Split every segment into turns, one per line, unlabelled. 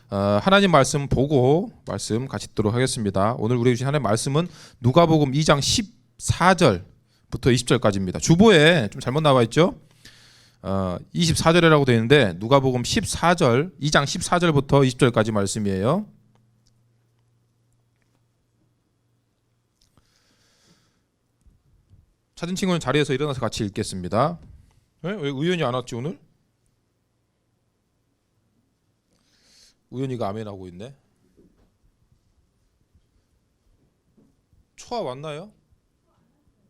하나님 말씀 보고 말씀 같이 듣도록 하겠습니다. 오늘 우리에게 주신 하나님 말씀은 누가복음 2장 14절부터 20절까지입니다. 주보에 좀 잘못 나와 있죠? 24절이라고 되어 있는데 누가복음 14절 2장 14절부터 20절까지 말씀이에요. 찾은 친구는 자리에서 일어나서 같이 읽겠습니다. 왜 의원이 안 왔지 오늘? 우연이가 아멘하고 있네. 초아 왔나요?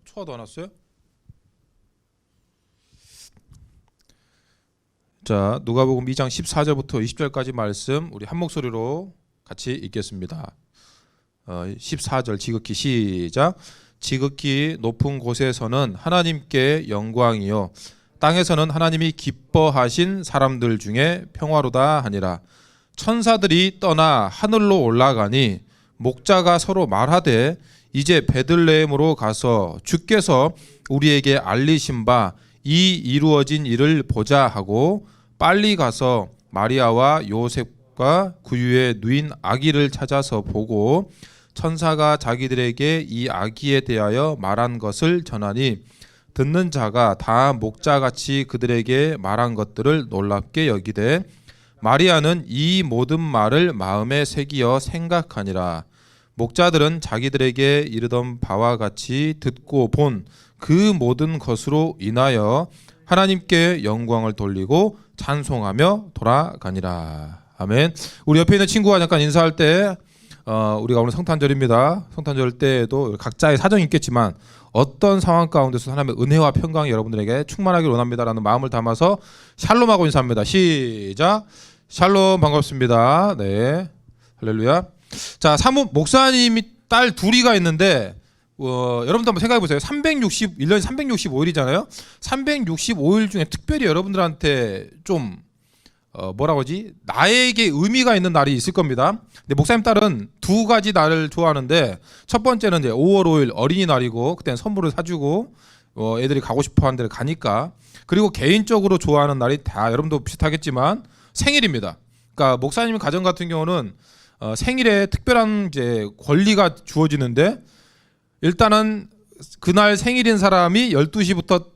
초아도 안 왔어요? 자, 누가복음 2장 14절부터 20절까지 말씀 우리 한 목소리로 같이 읽겠습니다. 14절 지극히 시작. 지극히 높은 곳에서는 하나님께 영광이요 땅에서는 하나님이 기뻐하신 사람들 중에 평화로다 하니라. 천사들이 떠나 하늘로 올라가니 목자가 서로 말하되 이제 베들레헴으로 가서 주께서 우리에게 알리신 바 이 이루어진 일을 보자 하고 빨리 가서 마리아와 요셉과 구유에 누인 아기를 찾아서 보고 천사가 자기들에게 이 아기에 대하여 말한 것을 전하니 듣는 자가 다 목자같이 그들에게 말한 것들을 놀랍게 여기되 마리아는 이 모든 말을 마음에 새기어 생각하니라. 목자들은 자기들에게 이르던 바와 같이 듣고 본 그 모든 것으로 인하여 하나님께 영광을 돌리고 찬송하며 돌아가니라. 아멘. 우리 옆에 있는 친구와 잠깐 인사할 때 우리가 오늘 성탄절입니다. 성탄절 때에도 각자의 사정이 있겠지만 어떤 상황 가운데서 하나님의 은혜와 평강이 여러분들에게 충만하기를 원합니다라는 마음을 담아서 샬롬하고 인사합니다. 시작. 샬롬 반갑습니다. 네, 할렐루야. 자, 사모 목사님이 딸 둘이가 있는데 여러분도 한번 생각해 보세요. 1년에 365일이잖아요. 365일 중에 특별히 여러분들한테 좀 뭐라고 하지? 나에게 의미가 있는 날이 있을 겁니다. 근데 목사님 딸은 두 가지 날을 좋아하는데 첫 번째는 이제 5월 5일 어린이날이고 그때는 선물을 사주고 애들이 가고 싶어하는 데를 가니까. 그리고 개인적으로 좋아하는 날이 다 여러분도 비슷하겠지만 생일입니다. 그러니까 목사님 가정 같은 경우는 생일에 특별한 이제 권리가 주어지는데 일단은 그날 생일인 사람이 12시부터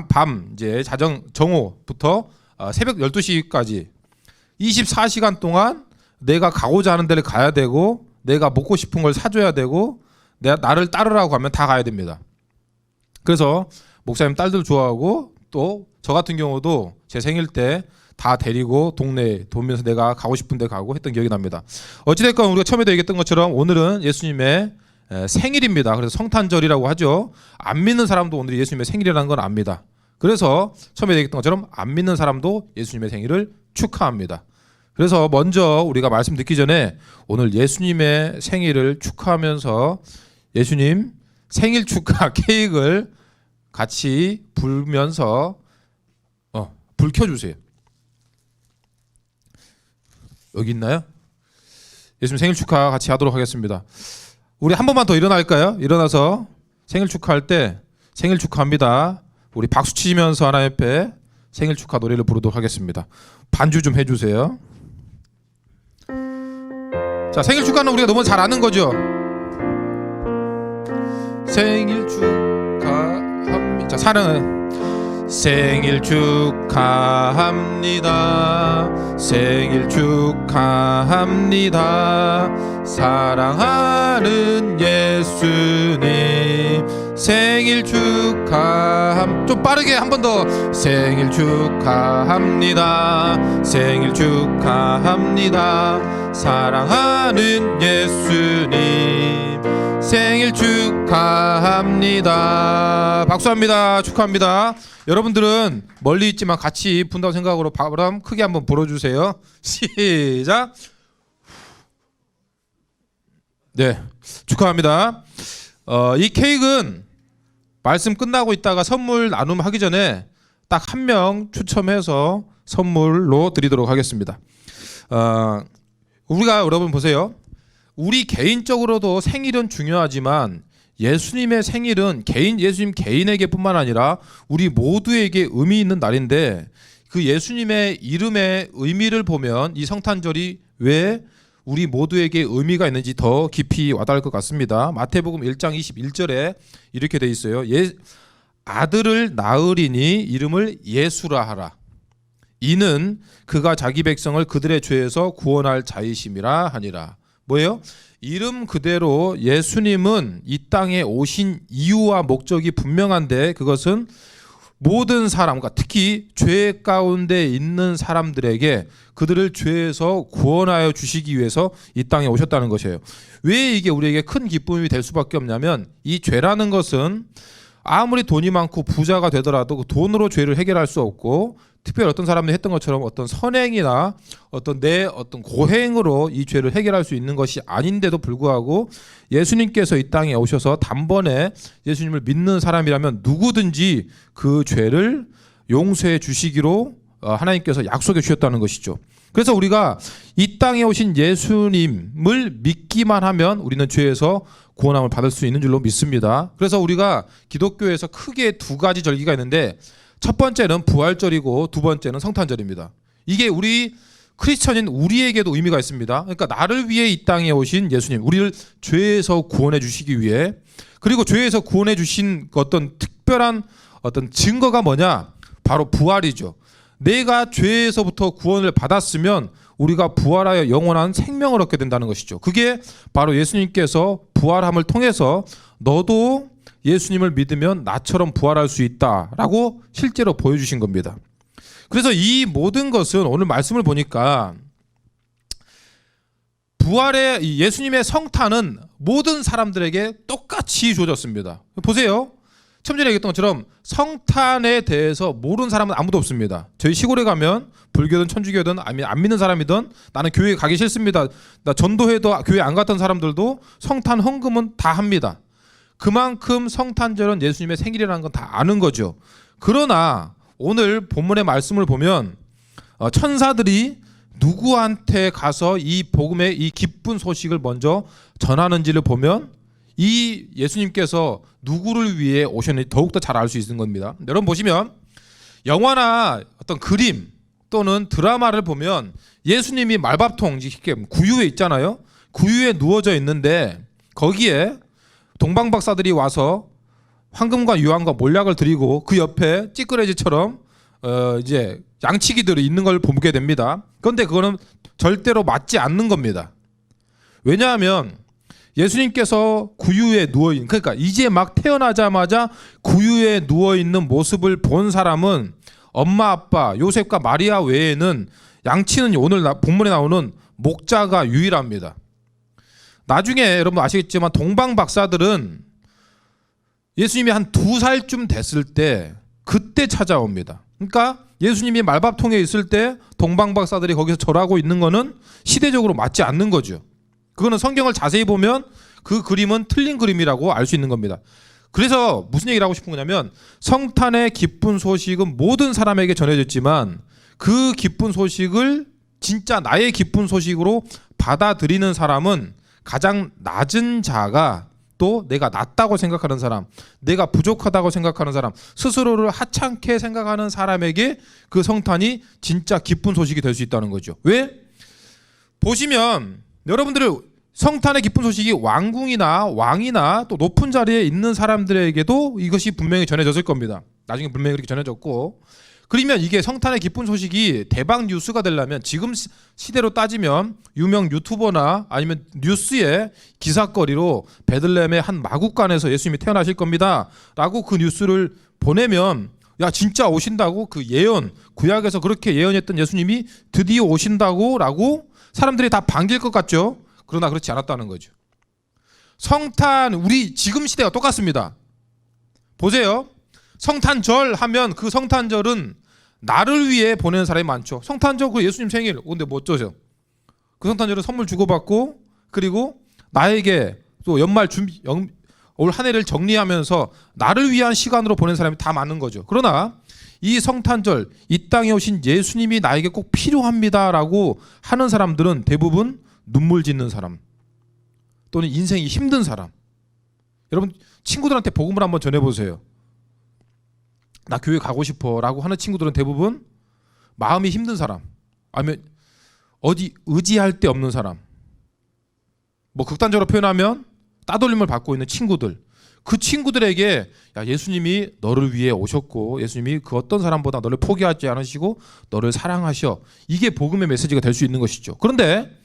밤 이제 정오부터 새벽 12시까지 24시간 동안 내가 가고자 하는 데를 가야 되고 내가 먹고 싶은 걸 사줘야 되고 나를 따르라고 하면 다 가야 됩니다. 그래서 목사님 딸들 좋아하고 또 저 같은 경우도 제 생일 때 다 데리고 동네에 돌면서 내가 가고 싶은 데 가고 했던 기억이 납니다. 어찌됐건 우리가 처음에도 얘기했던 것처럼 오늘은 예수님의 생일입니다. 그래서 성탄절이라고 하죠. 안 믿는 사람도 오늘 예수님의 생일이라는 건 압니다. 그래서 처음에 얘기했던 것처럼 안 믿는 사람도 예수님의 생일을 축하합니다. 그래서 먼저 우리가 말씀 듣기 전에 오늘 예수님의 생일을 축하하면서 예수님 생일 축하 케이크를 같이 불면서 불 켜주세요. 여기 있나요? 예수님 생일 축하 같이 하도록 하겠습니다. 우리 한 번만 더 일어날까요? 일어나서 생일 축하할 때 생일 축하합니다. 우리 박수 치면서 하나님 앞에 생일 축하 노래를 부르도록 하겠습니다. 반주 좀 해주세요. 자, 생일 축하는 우리가 너무 잘 아는 거죠. 생일 축하합니다. 자, 사랑은 생일 축하합니다. 생일 축하합니다. 사랑하는 예수님 생일 좀 빠르게 한 번 더. 생일 축하합니다. 생일 축하합니다. 사랑하는 예수님 생일 축하합니다. 박수합니다. 축하합니다. 여러분들은 멀리 있지만 같이 분다고 생각으로 바람 크게 한번 불어주세요. 시작. 네, 축하합니다. 이 케이크는 말씀 끝나고 있다가 선물 나눔하기 전에 딱 한 명 추첨해서 선물로 드리도록 하겠습니다. 우리가 여러분 보세요. 우리 개인적으로도 생일은 중요하지만 예수님의 생일은 예수님 개인에게뿐만 아니라 우리 모두에게 의미 있는 날인데 그 예수님의 이름의 의미를 보면 이 성탄절이 왜 우리 모두에게 의미가 있는지 더 깊이 와닿을 것 같습니다. 마태복음 1장 21절에 이렇게 돼 있어요. 아들을 낳으리니 이름을 예수라 하라. 이는 그가 자기 백성을 그들의 죄에서 구원할 자이심이라 하니라. 뭐예요? 이름 그대로 예수님은 이 땅에 오신 이유와 목적이 분명한데 그것은 모든 사람과 특히 죄 가운데 있는 사람들에게 그들을 죄에서 구원하여 주시기 위해서 이 땅에 오셨다는 것이에요. 왜 이게 우리에게 큰 기쁨이 될 수밖에 없냐면 이 죄라는 것은 아무리 돈이 많고 부자가 되더라도 그 돈으로 죄를 해결할 수 없고 특별히 어떤 사람들이 했던 것처럼 어떤 선행이나 어떤 내 어떤 고행으로 이 죄를 해결할 수 있는 것이 아닌데도 불구하고 예수님께서 이 땅에 오셔서 단번에 예수님을 믿는 사람이라면 누구든지 그 죄를 용서해 주시기로 하나님께서 약속해 주셨다는 것이죠. 그래서 우리가 이 땅에 오신 예수님을 믿기만 하면 우리는 죄에서 구원함을 받을 수 있는 줄로 믿습니다. 그래서 우리가 기독교에서 크게 두 가지 절기가 있는데 첫 번째는 부활절이고 두 번째는 성탄절입니다. 이게 우리 크리스천인 우리에게도 의미가 있습니다. 그러니까 나를 위해 이 땅에 오신 예수님, 우리를 죄에서 구원해 주시기 위해, 그리고 죄에서 구원해 주신 어떤 특별한 어떤 증거가 뭐냐? 바로 부활이죠. 내가 죄에서부터 구원을 받았으면 우리가 부활하여 영원한 생명을 얻게 된다는 것이죠. 그게 바로 예수님께서 부활함을 통해서 너도 예수님을 믿으면 나처럼 부활할 수 있다라고 실제로 보여주신 겁니다. 그래서 이 모든 것은 오늘 말씀을 보니까 부활의 예수님의 성탄은 모든 사람들에게 똑같이 주어졌습니다. 보세요. 처음 전에 얘기했던 것처럼 성탄에 대해서 모르는 사람은 아무도 없습니다. 저희 시골에 가면 불교든 천주교든 안 믿는 사람이든 나는 교회 가기 싫습니다. 나 전도회도 교회 안 갔던 사람들도 성탄 헌금은 다 합니다. 그만큼 성탄절은 예수님의 생일이라는 건 다 아는 거죠. 그러나 오늘 본문의 말씀을 보면 천사들이 누구한테 가서 이 복음의 이 기쁜 소식을 먼저 전하는지를 보면 이 예수님께서 누구를 위해 오셨는지 더욱더 잘 알 수 있는 겁니다. 여러분 보시면 영화나 어떤 그림 또는 드라마를 보면 예수님이 말밥통 구유에 있잖아요. 구유에 누워져 있는데 거기에 동방박사들이 와서 황금과 유황과 몰약을 드리고 그 옆에 찌끄레지처럼 이제 양치기들이 있는 걸 보게 됩니다. 그런데 그거는 절대로 맞지 않는 겁니다. 왜냐하면 예수님께서 구유에 누워있는, 그러니까 이제 막 태어나자마자 구유에 누워있는 모습을 본 사람은 엄마 아빠 요셉과 마리아 외에는 양치는 오늘 본문에 나오는 목자가 유일합니다. 나중에 여러분 아시겠지만 동방 박사들은 예수님이 한 2살쯤 됐을 때 그때 찾아옵니다. 그러니까 예수님이 말밥통에 있을 때 동방 박사들이 거기서 절하고 있는 거는 시대적으로 맞지 않는 거죠. 그거는 성경을 자세히 보면 그 그림은 틀린 그림이라고 알 수 있는 겁니다. 그래서 무슨 얘기를 하고 싶은 거냐면 성탄의 기쁜 소식은 모든 사람에게 전해졌지만 그 기쁜 소식을 진짜 나의 기쁜 소식으로 받아들이는 사람은 가장 낮은 자가 또 내가 낮다고 생각하는 사람, 내가 부족하다고 생각하는 사람, 스스로를 하찮게 생각하는 사람에게 그 성탄이 진짜 기쁜 소식이 될 수 있다는 거죠. 왜? 보시면 여러분들의 성탄의 기쁜 소식이 왕궁이나 왕이나 또 높은 자리에 있는 사람들에게도 이것이 분명히 전해졌을 겁니다. 나중에 분명히 그렇게 전해졌고, 그러면 이게 성탄의 기쁜 소식이 대박 뉴스가 되려면 지금 시대로 따지면 유명 유튜버나 아니면 뉴스의 기사거리로 베들레헴의 한 마구간에서 예수님이 태어나실 겁니다 라고 그 뉴스를 보내면 야 진짜 오신다고, 그 예언 구약에서 그렇게 예언했던 예수님이 드디어 오신다고 라고 사람들이 다 반길 것 같죠. 그러나 그렇지 않았다는 거죠. 성탄, 우리 지금 시대가 똑같습니다. 보세요. 성탄절 하면 그 성탄절은 나를 위해 보내는 사람이 많죠. 성탄절 그 예수님 생일, 근데 뭐 어쩌죠? 그 성탄절은 선물 주고받고 그리고 나에게 또 연말 준비, 올 한 해를 정리하면서 나를 위한 시간으로 보내는 사람이 다 많은 거죠. 그러나 이 성탄절, 이 땅에 오신 예수님이 나에게 꼭 필요합니다라고 하는 사람들은 대부분 눈물 짓는 사람 또는 인생이 힘든 사람. 여러분 친구들한테 복음을 한번 전해보세요. 나 교회 가고 싶어 라고 하는 친구들은 대부분 마음이 힘든 사람, 아니면 어디 의지할 데 없는 사람, 뭐 극단적으로 표현하면 따돌림을 받고 있는 친구들, 그 친구들에게 야, 예수님이 너를 위해 오셨고 예수님이 그 어떤 사람보다 너를 포기하지 않으시고 너를 사랑하셔. 이게 복음의 메시지가 될 수 있는 것이죠. 그런데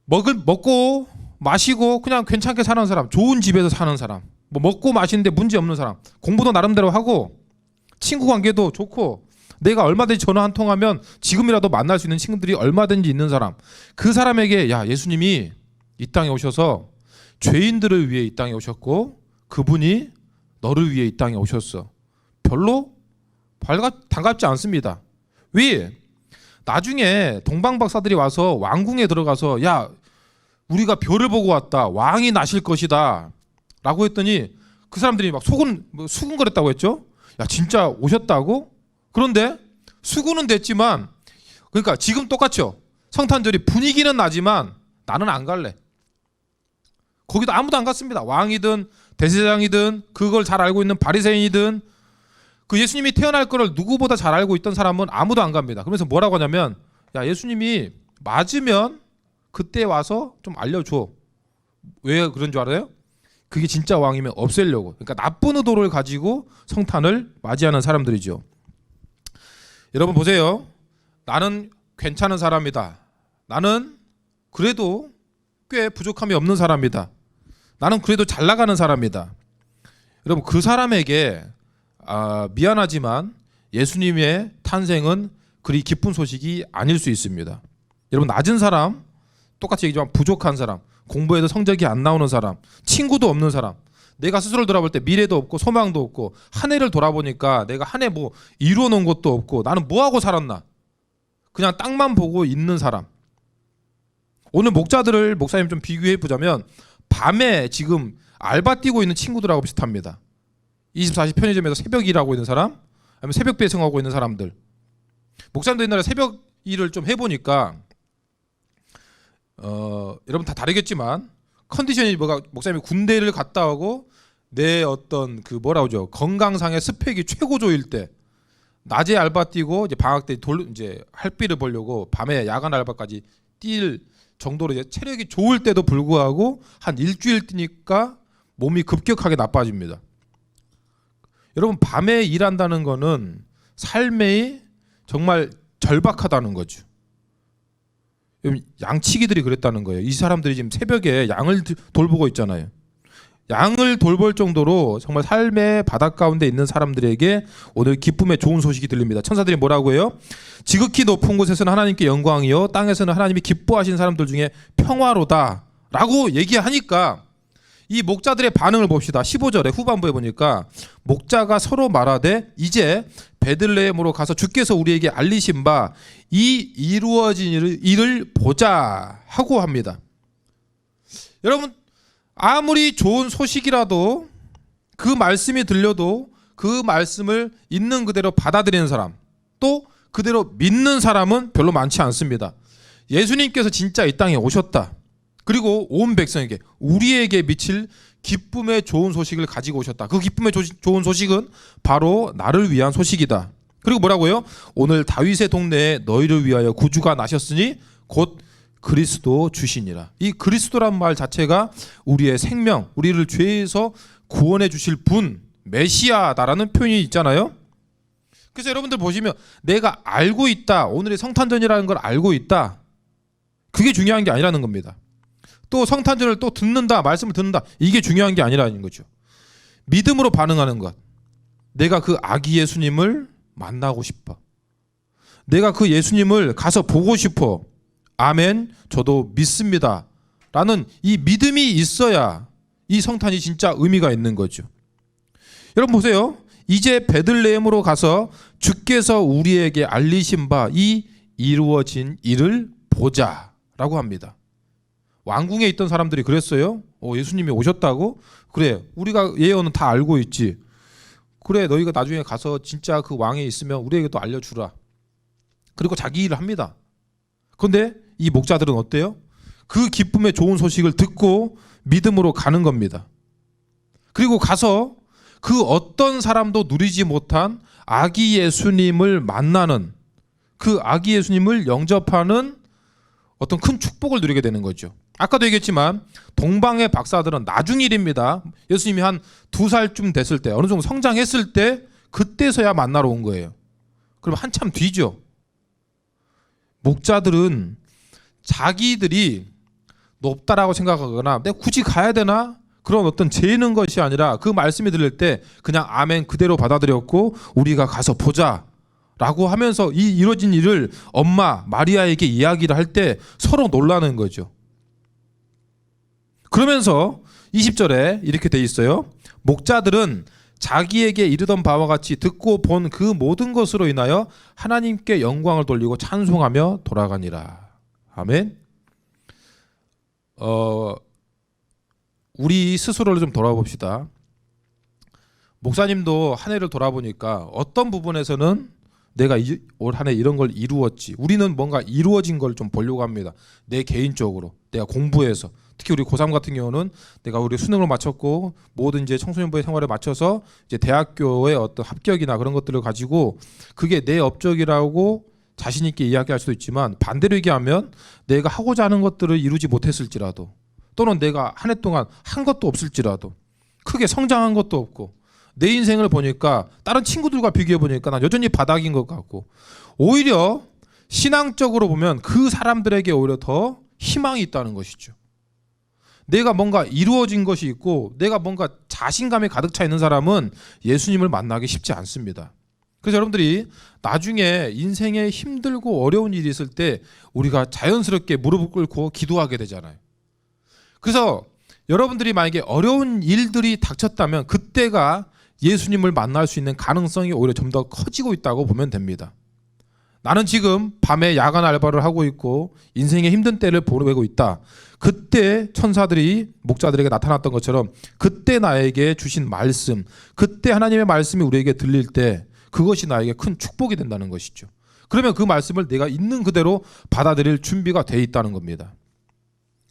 먹고 마시고 그냥 괜찮게 사는 사람, 좋은 집에서 사는 사람, 뭐 먹고 마시는데 문제 없는 사람, 공부도 나름대로 하고 친구 관계도 좋고 내가 얼마든지 전화 한 통하면 지금이라도 만날 수 있는 친구들이 얼마든지 있는 사람, 그 사람에게 야, 예수님이 이 땅에 오셔서 죄인들을 위해 이 땅에 오셨고 그분이 너를 위해 이 땅에 오셨어. 별로 반갑지 않습니다. 왜? 나중에 동방박사들이 와서 왕궁에 들어가서 야, 우리가 별을 보고 왔다, 왕이 나실 것이다 라고 했더니 그 사람들이 막 수군거렸다고 했죠. 야, 진짜 오셨다고? 그런데 수군은 됐지만, 그러니까 지금 똑같죠. 성탄절이 분위기는 나지만 나는 안 갈래. 거기도 아무도 안 갔습니다. 왕이든 대제사장이든 그걸 잘 알고 있는 바리새인이든 그 예수님이 태어날 거를 누구보다 잘 알고 있던 사람은 아무도 안 갑니다. 그러면서 뭐라고 하냐면 야, 예수님이 맞으면 그때 와서 좀 알려줘. 왜 그런 줄 알아요? 그게 진짜 왕이면 없애려고. 그러니까 나쁜 의도를 가지고 성탄을 맞이하는 사람들이죠. 여러분 보세요. 나는 괜찮은 사람이다. 나는 그래도 꽤 부족함이 없는 사람이다. 나는 그래도 잘 나가는 사람이다. 여러분 그 사람에게 미안하지만 예수님의 탄생은 그리 기쁜 소식이 아닐 수 있습니다. 여러분 낮은 사람, 똑같이 얘기지만 부족한 사람, 공부해도 성적이 안 나오는 사람, 친구도 없는 사람, 내가 스스로를 돌아볼 때 미래도 없고 소망도 없고 한 해를 돌아보니까 내가 한 해 뭐 이루어놓은 것도 없고 나는 뭐하고 살았나, 그냥 땅만 보고 있는 사람. 오늘 목자들을 목사님 좀 비교해 보자면 밤에 지금 알바 뛰고 있는 친구들하고 비슷합니다. 24시 편의점에서 새벽 일하고 있는 사람, 아니면 새벽 배송하고 있는 사람들. 목사님도 옛날에 새벽 일을 좀 해보니까 여러분 다 다르겠지만 컨디션이 목사님이 군대를 갔다 오고 내 어떤 그 뭐라고죠, 건강상의 스펙이 최고조일 때 낮에 알바 뛰고 이제 방학 때 이제 할비를 벌려고 밤에 야간 알바까지 뛸 정도로 이제 체력이 좋을 때도 불구하고 한 일주일 뛰니까 몸이 급격하게 나빠집니다. 여러분 밤에 일한다는 거는 삶이 정말 절박하다는 거죠. 양치기들이 그랬다는 거예요. 이 사람들이 지금 새벽에 양을 돌보고 있잖아요. 양을 돌볼 정도로 정말 삶의 바닷 가운데 있는 사람들에게 오늘 기쁨의 좋은 소식이 들립니다. 천사들이 뭐라고 해요? 지극히 높은 곳에서는 하나님께 영광이요 땅에서는 하나님이 기뻐하신 사람들 중에 평화로다 라고 얘기하니까 이 목자들의 반응을 봅시다. 15절에 후반부에 보니까 목자가 서로 말하되 이제 베들레헴으로 가서 주께서 우리에게 알리신 바 이 이루어진 일을 보자 하고 합니다. 여러분 아무리 좋은 소식이라도 그 말씀이 들려도 그 말씀을 있는 그대로 받아들이는 사람, 또 그대로 믿는 사람은 별로 많지 않습니다. 예수님께서 진짜 이 땅에 오셨다. 그리고 온 백성에게 우리에게 미칠 기쁨의 좋은 소식을 가지고 오셨다. 그 기쁨의 좋은 소식은 바로 나를 위한 소식이다. 그리고 뭐라고요? 오늘 다윗의 동네에 너희를 위하여 구주가 나셨으니 곧 그리스도 주시니라. 이 그리스도란 말 자체가 우리의 생명, 우리를 죄에서 구원해 주실 분, 메시아다라는 표현이 있잖아요. 그래서 여러분들 보시면 내가 알고 있다, 오늘의 성탄절이라는 걸 알고 있다, 그게 중요한 게 아니라는 겁니다. 또 성탄절을 또 듣는다, 말씀을 듣는다, 이게 중요한 게 아니라는 거죠. 믿음으로 반응하는 것. 내가 그 아기 예수님을 만나고 싶어. 내가 그 예수님을 가서 보고 싶어. 아멘, 저도 믿습니다 라는 이 믿음이 있어야 이 성탄이 진짜 의미가 있는 거죠. 여러분 보세요. 이제 베들레헴으로 가서 주께서 우리에게 알리신 바 이 이루어진 일을 보자 라고 합니다. 왕궁에 있던 사람들이 그랬어요. 예수님이 오셨다고? 그래, 우리가 예언은 다 알고 있지. 그래, 너희가 나중에 가서 진짜 그 왕에 있으면 우리에게도 알려주라. 그리고 자기 일을 합니다. 그런데 이 목자들은 어때요? 그 기쁨의 좋은 소식을 듣고 믿음으로 가는 겁니다. 그리고 가서 그 어떤 사람도 누리지 못한 아기 예수님을 만나는 그 아기 예수님을 영접하는 어떤 큰 축복을 누리게 되는 거죠. 아까도 얘기했지만 동방의 박사들은 나중 일입니다. 예수님이 한 2살쯤 됐을 때, 어느 정도 성장했을 때 그때서야 만나러 온 거예요. 그럼 한참 뒤죠. 목자들은 자기들이 높다라고 생각하거나 내가 굳이 가야 되나? 그런 어떤 재는 것이 아니라 그 말씀이 들릴 때 그냥 아멘 그대로 받아들였고 우리가 가서 보자 라고 하면서 이 이루어진 일을 엄마 마리아에게 이야기를 할 때 서로 놀라는 거죠. 그러면서 20절에 이렇게 돼 있어요. 목자들은 자기에게 이르던 바와 같이 듣고 본 그 모든 것으로 인하여 하나님께 영광을 돌리고 찬송하며 돌아가니라. 아멘. 우리 스스로를 좀 돌아봅시다. 목사님도 한 해를 돌아보니까 어떤 부분에서는 내가 올 한 해 이런 걸 이루었지. 우리는 뭔가 이루어진 걸 좀 보려고 합니다. 내 개인적으로 내가 공부해서, 특히 우리 고3 같은 경우는 내가 우리 수능을 마쳤고 모든 이제 청소년부의 생활에 맞춰서 이제 대학교의 어떤 합격이나 그런 것들을 가지고 그게 내 업적이라고 자신 있게 이야기할 수도 있지만, 반대로 얘기하면 내가 하고자 하는 것들을 이루지 못했을지라도, 또는 내가 한 해 동안 한 것도 없을지라도, 크게 성장한 것도 없고, 내 인생을 보니까 다른 친구들과 비교해 보니까 난 여전히 바닥인 것 같고, 오히려 신앙적으로 보면 그 사람들에게 오히려 더 희망이 있다는 것이죠. 내가 뭔가 이루어진 것이 있고 내가 뭔가 자신감에 가득 차 있는 사람은 예수님을 만나기 쉽지 않습니다. 그래서 여러분들이 나중에 인생에 힘들고 어려운 일이 있을 때 우리가 자연스럽게 무릎을 꿇고 기도하게 되잖아요. 그래서 여러분들이 만약에 어려운 일들이 닥쳤다면 그때가 예수님을 만날 수 있는 가능성이 오히려 좀 더 커지고 있다고 보면 됩니다. 나는 지금 밤에 야간 알바를 하고 있고 인생의 힘든 때를 보내고 있다. 그때 천사들이 목자들에게 나타났던 것처럼 그때 나에게 주신 말씀, 그때 하나님의 말씀이 우리에게 들릴 때 그것이 나에게 큰 축복이 된다는 것이죠. 그러면 그 말씀을 내가 있는 그대로 받아들일 준비가 돼 있다는 겁니다.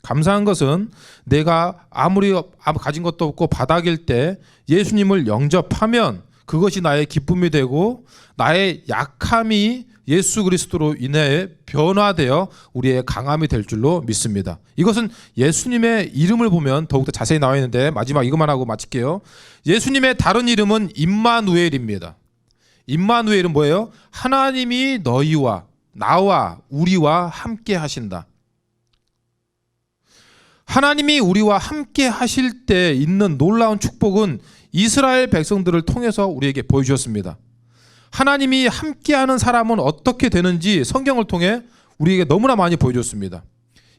감사한 것은 내가 아무리 가진 것도 없고 바닥일 때 예수님을 영접하면 그것이 나의 기쁨이 되고 나의 약함이 예수 그리스도로 인해 변화되어 우리의 강함이 될 줄로 믿습니다. 이것은 예수님의 이름을 보면 더욱더 자세히 나와 있는데 마지막 이것만 하고 마칠게요. 예수님의 다른 이름은 임마누엘입니다. 임마누엘은 뭐예요? 하나님이 너희와 나와 우리와 함께 하신다. 하나님이 우리와 함께 하실 때 있는 놀라운 축복은 이스라엘 백성들을 통해서 우리에게 보여주셨습니다. 하나님이 함께하는 사람은 어떻게 되는지 성경을 통해 우리에게 너무나 많이 보여줬습니다.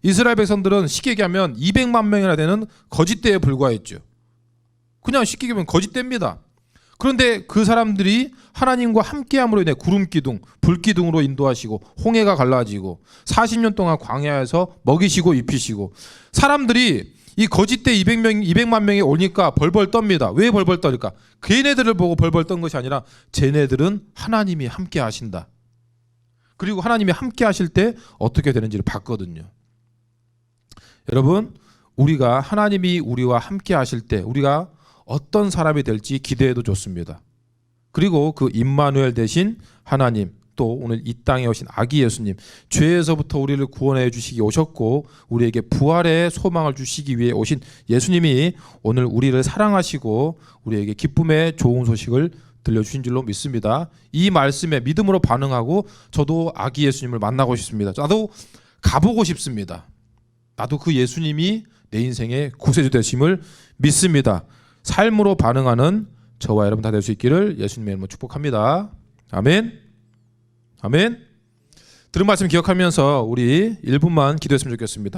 이스라엘 백성들은 쉽게 얘기하면 200만 명이나 되는 거짓대에 불과했죠. 그냥 쉽게 얘기하면 거짓대입니다. 그런데 그 사람들이 하나님과 함께함으로 인해 구름기둥, 불기둥으로 인도하시고 홍해가 갈라지고 40년 동안 광야에서 먹이시고 입히시고, 사람들이 이 거짓대 200만 명이 오니까 벌벌 떱니다. 왜 벌벌 떨까? 걔네들을 보고 벌벌 떤 것이 아니라 쟤네들은 하나님이 함께 하신다. 그리고 하나님이 함께 하실 때 어떻게 되는지를 봤거든요. 여러분, 우리가 하나님이 우리와 함께 하실 때 우리가 어떤 사람이 될지 기대해도 좋습니다. 그리고 그 임마누엘 대신 하나님, 또 오늘 이 땅에 오신 아기 예수님, 죄에서부터 우리를 구원해 주시기 오셨고 우리에게 부활의 소망을 주시기 위해 오신 예수님이 오늘 우리를 사랑하시고 우리에게 기쁨의 좋은 소식을 들려주신 줄로 믿습니다. 이 말씀에 믿음으로 반응하고 저도 아기 예수님을 만나고 싶습니다. 나도 가보고 싶습니다. 나도 그 예수님이 내 인생의 구세주 되심을 믿습니다. 삶으로 반응하는 저와 여러분 다 될 수 있기를 예수님의 이름으로 축복합니다. 아멘. 아멘. 들은 말씀 기억하면서 우리 1분만 기도했으면 좋겠습니다.